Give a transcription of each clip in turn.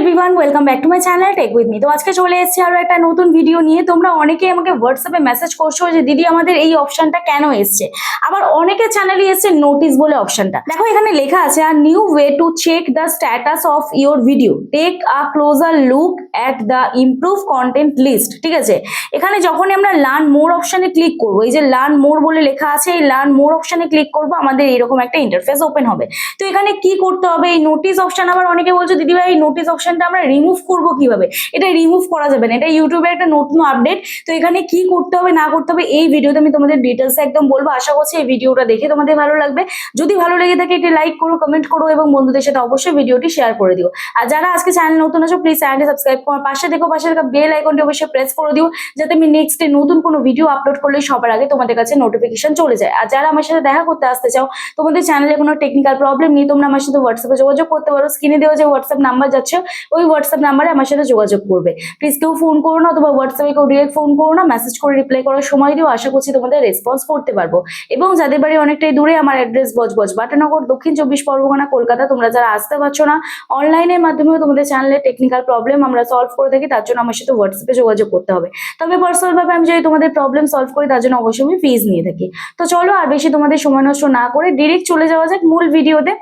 Everyone, welcome back to my channel tech with me. তো আজকে চলে এসেছি আরো একটা নতুন ভিডিও নিয়ে। তোমরা অনেকেই আমাকে হোয়াটসঅ্যাপে মেসেজ করছো যে দিদি আমাদের এই অপশনটা কেন এসছে। আবার অনেকের চ্যানেলে এসছে নোটিস বলে অপশনটা। দেখো এখানে লেখা আছে our new way to check the status of your video, take a closer look at the improve content list. ঠিক আছে, এখানে যখনই আমরা লার্ন মোর অপশনে ক্লিক করবো, এই যে লার্ন মোর বলে লেখা আছে, এই লার্ন মোর অপশনে ক্লিক করবো, আমাদের এরকম একটা ইন্টারফেস ওপেন হবে। তো এখানে কি করতে হবে, এই নোটিস অপশন, আবার অনেকে বলছো দিদি ভাই এই নোটিস অপশনটা আমরা রিমুভ করবো কিভাবে। এটা রিমুভ করা যাবে না, এটা ইউটিউবের একটা নতুন আপডেট। তো এখানে কি করতে হবে না করতে হবে এই ভিডিওতে আমি তোমাদের ডিটেলস একদম বলবো। আশা করছি এই ভিডিওটা দেখে তোমাদের ভালো লাগবে। যদি ভালো লেগে থাকে এটি লাইক করো, কমেন্ট করো এবং বন্ধুদের সাথে অবশ্যই ভিডিওটি শেয়ার করে দিও। আর যারা আজকে চ্যানেল নতুন আছো প্লিজ চ্যানেলটি সাবস্ক্রাইব করো, পাশে থাকা বেল আইকনটি অবশ্যই প্রেস করে দিও, যাতে আমি নেক্সট ডে নতুন কোনো ভিডিও আপলোড করলে সবার আগে তোমাদের কাছে নোটিফিকেশন চলে যায়। আর যারা আমার সাথে দেখা করতে আসতে চাও, তোমাদের চ্যানেলে কোনো টেকনিক্যাল প্রবলেম নেই, তোমরা আমার সাথে হোয়াটসঅ্যাপে যোগাযোগ করতে পারো। স্ক্রিনে দেওয়া যে হোয়াটসঅ্যাপ নাম্বার যাচ্ছে ওই হোয়াটসঅ্যাপ নাম্বারে আমার সাথে যোগাযোগ করবে। প্লিজ কেউ ফোন করো না, অথবা হোয়াটসঅ্যাপে কেউ ডিরেক্ট ফোন করো না, মেসেজ করে রিপ্লাই করার সময় দিও। আশা করছি তোমাদের রেসপন্স করতে পারবো। এবং যাদের বাড়ি অনেকটাই দূরে, আমার অ্যাড্রেস বজবজ বাটানগর, দক্ষিণ 24 পরগনা, কলকাতা। তোমরা যারা আসতে পারছো না, অনলাইনের মাধ্যমেও তোমাদের চ্যানেলের টেকনিক্যাল প্রবলেম আমরা সলভ করে থাকি, তার জন্য আমার সাথে হোয়াটসঅ্যাপে যোগাযোগ করতে হবে। তবে পার্সোনাল ভাবে আমি যদি তোমাদের প্রবলেম সলভ করি তার জন্য অবশ্যই আমি ফিজ নিয়ে থাকি। তো চলো আর বেশি তোমাদের সময় নষ্ট না করে ডিরেক্ট চলে যাওয়া যাক মূল ভিডিওতে।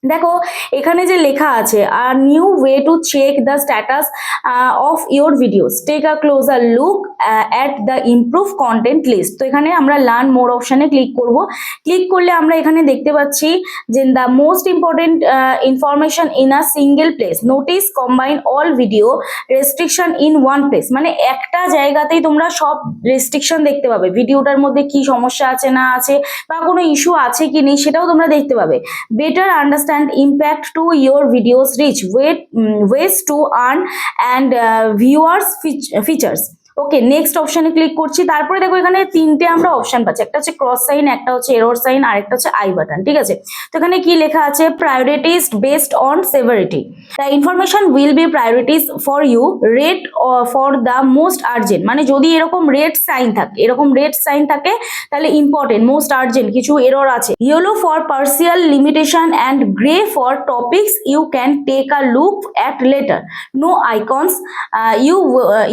দেখো এখানে যে লেখা আছে our new way to check the status of your videos, take a closer look at the improve content list. তো এখানে আমরা লার্ন মোর অপশনে ক্লিক করব। ক্লিক করলে আমরা এখানে দেখতে পাচ্ছি যে the most important information in a single place, notice combine all video restriction in one place. মানে একটা জায়গাতেই তোমরা সব রেস্ট্রিকশন দেখতে পাবে, ভিডিওটার মধ্যে কি সমস্যা আছে না আছে বা কোনো ইস্যু আছে কি নেই সেটাও তোমরা দেখতে পাবে। Better understand impact to your videos reach, ways to earn and viewers features. Okay, next অপশনে ক্লিক করছি। তারপরে দেখো এখানে তিনটে আমরা অপশন পাচ্ছি, একটা হচ্ছে ক্রস সাইন, একটা হচ্ছে এরর সাইন, আর একটা হচ্ছে আই বাটন। ঠিক আছে, তো এখানে কি লেখা আছে, prioritised based on severity, the information will be prioritised for you, red for the most urgent. মানে যদি এরকম রেড সাইন থাকে তাহলে ইম্পর্টেন্ট, মোস্ট আর্জেন্ট, কিছু এরর আছে। Yellow for partial limitation and grey for topics you can take a look at later, no icons,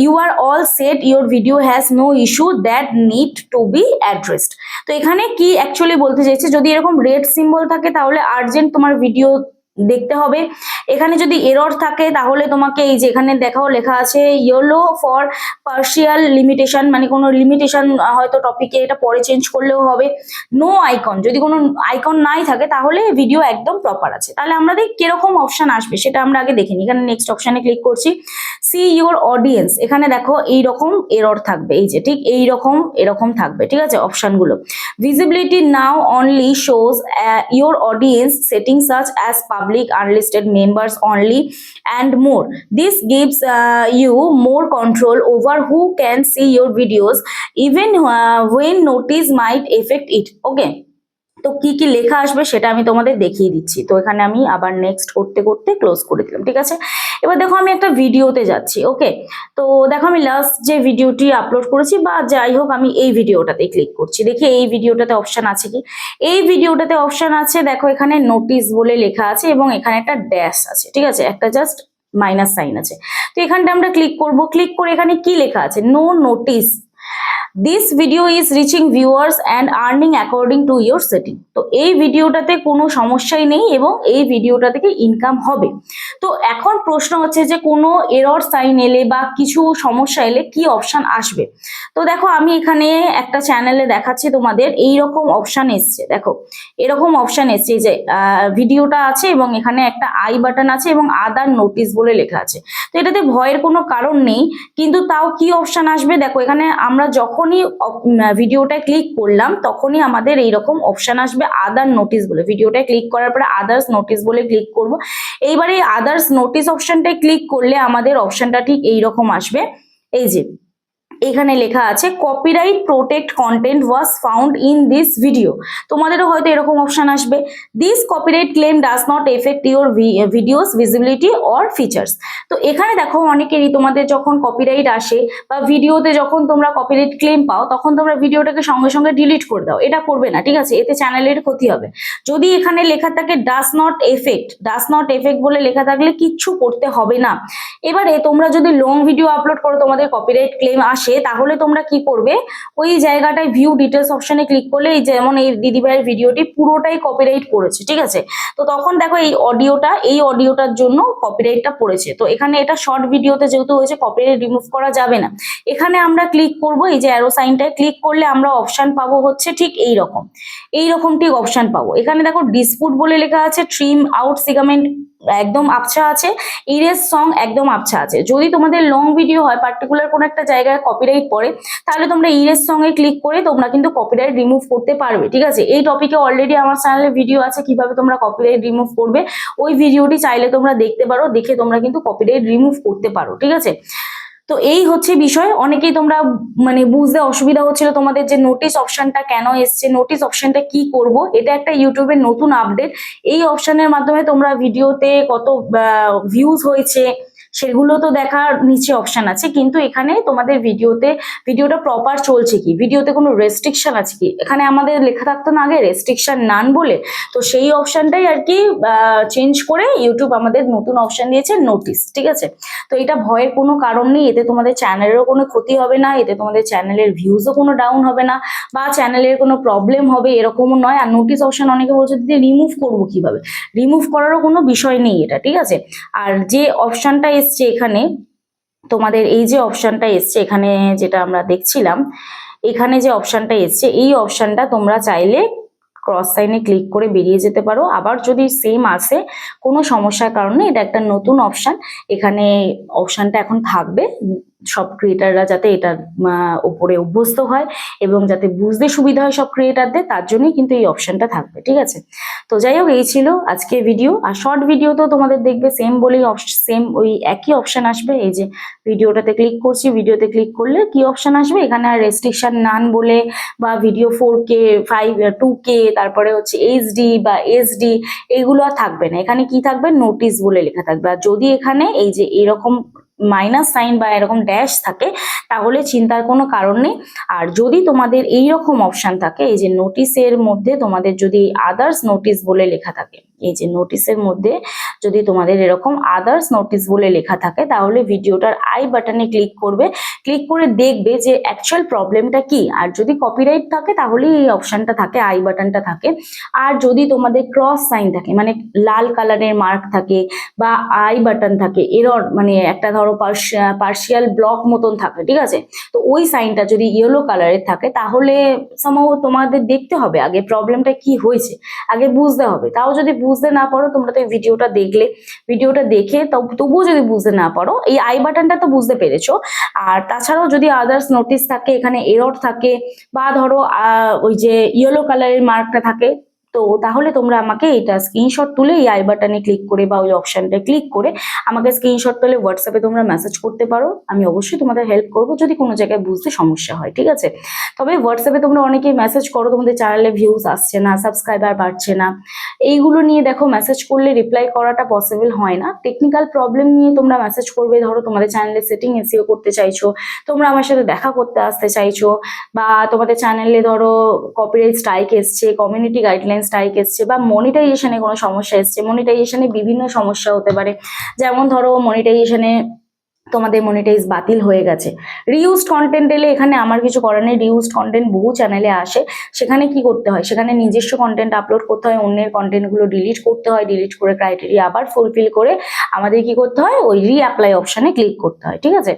you are all set your video has no issue that need to be addressed। তো এখানে কি actually বলতে চাইছে, যদি এরকম red symbol থাকে তাহলে urgent তোমার ভিডিও দেখতে হবে। এখানে যদি এরর থাকে তাহলে তোমাকে এই যে এখানে দেখাও লেখা আছে ইয়েলো ফর পার্সিয়াল লিমিটেশন, মানে কোনো লিমিটেশন হয়তো টপিকে, এটা পরে চেঞ্জ করলেও হবে। নো আইকন, যদি কোনো আইকন নাই থাকে তাহলে ভিডিও একদম প্রপার আছে। তাহলে আমাদের কিরকম অপশন আসবে সেটা আমরা আগে দেখে নিই। এখানে নেক্সট অপশনে ক্লিক করছি, সি ইউর অডিয়েন্স। এখানে দেখো এইরকম এরর থাকবে, এই যে ঠিক এরকম থাকবে। ঠিক আছে, অপশনগুলো visibility now only shows your audience setting such as public, unlisted members only, and more. This gives you more control over who can see your videos, even when notice might affect it. Okay, তো কি কি লেখা আসবে সেটা আমি তোমাদের দেখিয়ে দিচ্ছি। তো এখানে আমি আবার নেক্সট করতে করতে ক্লোজ করে দিলাম। ঠিক আছে, এবার দেখো আমি একটা ভিডিওতে যাচ্ছি। ওকে, তো দেখো আমি লাস্ট যে ভিডিওটি আপলোড করেছি বা যাই হোক, আমি এই ভিডিওটাতে ক্লিক করছি। দেখি এই ভিডিওটাতে অপশন আছে কি। এই ভিডিওটাতে অপশন আছে, দেখো এখানে নোটিস বলে লেখা আছে এবং এখানে একটা ড্যাশ আছে। ঠিক আছে, একটা জাস্ট মাইনাস সাইন আছে। তো এখানটা আমরা ক্লিক করব। ক্লিক করে এখানে কি লেখা আছে, no notice, this video is reaching viewers and earning according to your setting. তো এই ভিডিওটাতে কোনো সমস্যাই নেই এবং এই ভিডিওটা থেকে ইনকাম হবে। তো এখন প্রশ্ন হচ্ছে যে কোনো এরর সাইন এলে বা কিছু সমস্যা এলে কি অপশন আসবে। তো দেখো আমি এখানে একটা চ্যানেলে দেখাচ্ছি তোমাদের, এইরকম অপশন এসছে। দেখো এরকম অপশন এসছে যে ভিডিওটা আছে এবং এখানে একটা আই বাটন আছে এবং আদার নোটিস বলে লেখা আছে। তো এটাতে ভয়ের কোনো কারণ নেই, কিন্তু তাও কি অপশন আসবে দেখো, এখানে আমরা যখনই ভিডিওটা ক্লিক করলাম তখনই আমাদের এইরকম অপশন আসবে আদার নোটিস বলে। ভিডিওটা ক্লিক করার পরে আদার্স নোটিস বলে ক্লিক করব। এইবারে এই আদার্স নোটিস অপশনটায় ক্লিক করলে আমাদের অপশনটা ঠিক এইরকম আসবে। এই যে এখানে লেখা আছে copyright protect content was found in this video. তোমাদেরও হয়তো এরকম অপশন আসবে, this copyright claim does not effect your videos visibility or features. তো এখানে দেখো অনেকেরই তোমাদের যখন কপিরাইট আসে বা ভিডিওতে যখন তোমরা কপিরাইট ক্লেম পাও তখন তোমরা ভিডিওটাকে সঙ্গে সঙ্গে ডিলিট করে দাও, এটা করবে না, ঠিক আছে, এতে চ্যানেলের ক্ষতি হবে। যদি এখানে লেখা থাকে ডাজ নট এফেক্ট বলে লেখা থাকলে কিচ্ছু করতে হবে না। এবারে তোমরা যদি লং ভিডিও আপলোড করো তোমাদের কপিরাইট ক্লেম আসে, তাহলে তোমরা কি করবে, ওই জায়গাটায় ভিউ ডিটেলস অপশনে ক্লিক করলে এই যেমন এই দিদিভাইয়ের ভিডিওটি পুরোটাই কপিরাইট পড়েছে, ঠিক আছে, তো তখন দেখো এই অডিওটার জন্য কপিরাইটটা পড়েছে। তো এখানে এটা শর্ট ভিডিওতে যেহেতু হয়েছে কপিরাইট রিমুভ করা যাবে না। এখানে আমরা ক্লিক করব, এই যে অ্যারো সাইনটায় ক্লিক করলে আমরা অপশন পাবো হচ্ছে ঠিক এইরকম ঠিক অপশন পাবো। এখানে দেখো ডিসপুট বলে লেখা আছে, ট্রিম আউট সিগামেন্ট একদম আবছা আছে, ইরেজ সং একদম আবছা আছে। যদি তোমাদের লং ভিডিও হয় পার্টিকুলার কোনো একটা জায়গায় কপিরাইট পড়ে, তাহলে তোমরা ইরেজ সং এ ক্লিক করে তোমরা কিন্তু কপিরাইট রিমুভ করতে পারবে, ঠিক আছে। এই টপিকে অলরেডি আমার চ্যানেলে ভিডিও আছে কিভাবে তোমরা কপিরাইট রিমুভ করবে, ওই ভিডিওটি চাইলে তোমরা দেখতে পারো, দেখে তোমরা কিন্তু কপিরাইট রিমুভ করতে পারো, ঠিক আছে। তো এই হচ্ছে বিষয়। অনেকেই তোমরা মানে বুঝতে অসুবিধা হচ্ছিল তোমাদের যে নোটিশ অপশনটা কেন এসছে, নোটিশ অপশনটা কি করব, এটা একটা ইউটিউবের নতুন আপডেট। এই অপশনের মাধ্যমে তোমরা ভিডিওতে কত ভিউজ হয়েছে সেগুলো তো দেখার নিচে অপশন আছে, কিন্তু এখানে তোমাদের ভিডিওটা প্রপার চলছে কি, ভিডিওতে কোনো রেস্ট্রিকশন আছে কি, এখানে আমাদের লেখা থাকতো না আগে রেস্ট্রিকশন নান বলে, তো সেই অপশনটাই আর কি চেঞ্জ করে ইউটিউব আমাদের নতুন অপশন দিয়েছে নোটিস, ঠিক আছে। তো এটা ভয়ের কোনো কারণ নেই, এতে তোমাদের চ্যানেলেরও কোনো ক্ষতি হবে না, এতে তোমাদের চ্যানেলের ভিউজও কোনো ডাউন হবে না বা চ্যানেলের কোনো প্রবলেম হবে এরকমও নয়। আর নোটিস অপশন অনেকে বলছে দিদি রিমুভ করবো কিভাবে, রিমুভ করারও কোনো বিষয় নেই এটা, ঠিক আছে। আর যে অপশনটা এসছে এখানে, তোমাদের এই যে অপশনটা এসছে এখানে যেটা আমরা দেখছিলাম, এখানে যে অপশনটা এসছে এই অপশনটা তোমরা চাইলে ক্রস সাইনে ক্লিক করে বেরিয়ে যেতে পারো। আবার যদি সেম আসে কোনো সমস্যার কারণে, এটা একটা নতুন অপশন, এখানে অপশনটা এখন থাকবে, সব ক্রিয়েটাররা যাতে এটার উপরে অভ্যস্ত হয় এবং যাতে বুঝতে সুবিধা হয় সব ক্রিয়েটারদের, তার জন্যই কিন্তু এই অপশনটা থাকবে, ঠিক আছে। তো যাই হোক, এই ছিল আজকে ভিডিও। আর শর্ট ভিডিও তো তোমাদের দেখবে সেম বলেই সেম ওই একই অপশন আসবে। এই যে ভিডিওটাতে ক্লিক করছি, ভিডিওতে ক্লিক করলে কি অপশন আসবে, এখানে আর রেস্ট্রিকশন নান বলে বা ভিডিও 4K 2K তারপরে হচ্ছে HD বা SD এগুলো আর থাকবে না, এখানে কি থাকবে নোটিস বলে লেখা থাকবে। আর যদি এখানে এই যে এরকম মাইনাস সাইন বা এরকম ড্যাশ থাকে তাহলে চিন্তার কোনো কারণ নেই। আর যদি তোমাদের এই রকম অপশন থাকে, এই যে নোটিসের মধ্যে তোমাদের যদি আদার্স নোটিস বলে লেখা থাকে, এই যে নোটিসের মধ্যে যদি তোমাদের এরকম আদার্স নোটিস বলে লেখা থাকে, তাহলে ভিডিওটার আই বাটনে ক্লিক করবে, ক্লিক করে দেখবে যে অ্যাকচুয়াল প্রবলেমটা কি। আর যদি কপিরাইট থাকে তাহলে এই অপশনটা থাকে, আই বাটনটা থাকে। আর যদি তোমাদের ক্রস সাইন থাকে মানে লাল কালারের মার্ক থাকে বা আই বাটন থাকে, এরর মানে একটা ধরো পার্শিয়াল ব্লক মতন থাকে, ঠিক আছে, তো ওই সাইনটা যদি ইয়েলো কালারের থাকে তাহলে সামহাও তোমাদের দেখতে হবে আগে প্রবলেমটা কি হয়েছে, আগে বুঝতে হবে। তাও যদি বুঝতে না পারো, তোমরা তো এই ভিডিওটা দেখলে, ভিডিওটা দেখে তবুও যদি বুঝতে না পারো, এই আই বাটনটা তো বুঝতে পেরেছো। আর তাছাড়াও যদি আদার্স নোটিস থাকে, এখানে এরর থাকে বা ধরো ওই যে ইয়েলো কালারের মার্কটা থাকে, তো তাহলে তোমরা আমাকে এটা স্ক্রিনশট তুলে এই আই বাটনে ক্লিক করে বা ওই অপশনটা ক্লিক করে আমাকে স্ক্রিনশট তুলে হোয়াটসঅ্যাপে তোমরা মেসেজ করতে পারো। আমি অবশ্যই তোমাদের হেল্প করবো যদি কোনো জায়গায় বুঝতে সমস্যা হয়, ঠিক আছে। তবে হোয়াটসঅ্যাপে তোমরা অনেকেই মেসেজ করো তোমাদের চ্যানেলে ভিউজ আসছে না, সাবস্ক্রাইবার বাড়ছে না, এইগুলো নিয়ে দেখো মেসেজ করলে রিপ্লাই করাটা পসিবল হয় না। টেকনিক্যাল প্রবলেম নিয়ে তোমরা মেসেজ করবে, ধরো তোমাদের চ্যানেলে সেটিং এসইও করতে চাইছো, তোমরা আমার সাথে দেখা করতে আসতে চাইছো, বা তোমাদের চ্যানেলে ধরো কপিরাইট স্ট্রাইক এসছে, কমিউনিটি গাইডলাইন স্ট্রাইক এসছে, বা মনিটাইজেশনে কোনো সমস্যা এসছে। মনিটাইজেশনে বিভিন্ন সমস্যা হতে পারে, যেমন ধরো মনিটাইজেশনে তোমাদের মনিটাইজ বাতিল হয়ে গেছে। রিউজড কন্টেন্ট এলে এখানে আমার কিছু করার নেই, রিউজড কন্টেন্ট বহু চ্যানেলে আসে, সেখানে কি করতে হয়, সেখানে নিজস্ব কন্টেন্ট আপলোড করতে হয়, অন্যের কন্টেন্টগুলো ডিলিট করতে হয়, ডিলিট করে ক্রাইটেরিয়া আবার ফুলফিল করে আমাদের কি করতে হয়, ওই রিঅ্যাপ্লাই অপশনে ক্লিক করতে হয়, ঠিক আছে।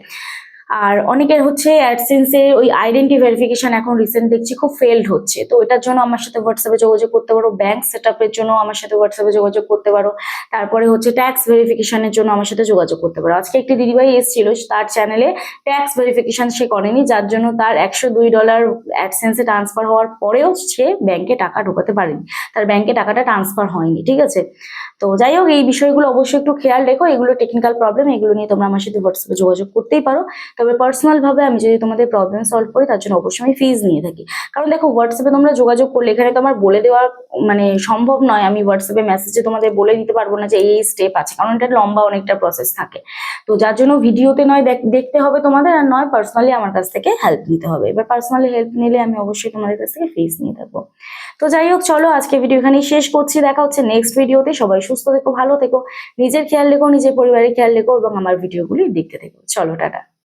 আর অনেকের হচ্ছে অ্যাডসেন্সের ওই আইডেন্টি ভেরিফিকেশন এখন রিসেন্ট দেখছি খুব ফেলড হচ্ছে, তো এটার জন্য আমার সাথে হোয়াটসঅ্যাপে যোগাযোগ করতে পারো। ব্যাংক সেট আপের জন্য আমার সাথে হোয়াটসঅ্যাপে যোগাযোগ করতে পারো। তারপরে হচ্ছে ট্যাক্স ভেরিফিকেশনের জন্য আমার সাথে যোগাযোগ করতে পারো। আজকে একটি দিদিভাই এসেছিল, তার চ্যানেলে ট্যাক্স ভেরিফিকেশন সে করেনি, যার জন্য তার $102 অ্যাডসেন্সে ট্রান্সফার হওয়ার পরেও সে ব্যাংকে টাকা ঢোকাতে পারেনি, তার ব্যাংকে টাকাটা ট্রান্সফার হয়নি, ঠিক আছে। তো যাই হোক, এই বিষয়গুলো অবশ্যই একটু খেয়াল রেখো, এগুলো টেকনিক্যাল প্রবলেম, এগুলো নিয়ে তোমরা আমার সাথে হোয়াটসঅ্যাপে যোগাযোগ করতেই পারো। তবে পার্সোনাল ভাবে আমি যদি তোমাদের প্রবলেম সলভ করি তার জন্য অবশ্যই আমি ফিজ নিয়ে থাকি। কারণ দেখো, হোয়াটসঅ্যাপে তোমরা যোগাযোগ করলে এখানে তো আমার বলে দেওয়া মানে সম্ভব নয়, আমি হোয়াটসঅ্যাপে মেসেজে তোমাদের বলে দিতে পারবো না যে এই স্টেপ আছে, কারণ এটা লম্বা অনেকটা প্রসেস থাকে। তো যার জন্য ভিডিওতে নয় দেখতে হবে তোমাদের, আর নয় পার্সোনালি আমার কাছ থেকে হেল্প নিতে হবে। এবার পার্সোনালি হেল্প নিলে আমি অবশ্যই তোমাদের কাছ থেকে ফিজ নিয়ে থাকবো। তো যাই হোক, চলো আজকে ভিডিও এখানেই শেষ করছি, দেখা হচ্ছে নেক্সট ভিডিওতে। সবাই সুস্থ থেকো, ভালো থেকো, নিজের খেয়াল রেখো, নিজের পরিবারের খেয়াল রেখো এবং আমার ভিডিওগুলি দেখতে থেকো। চলো, টাটা।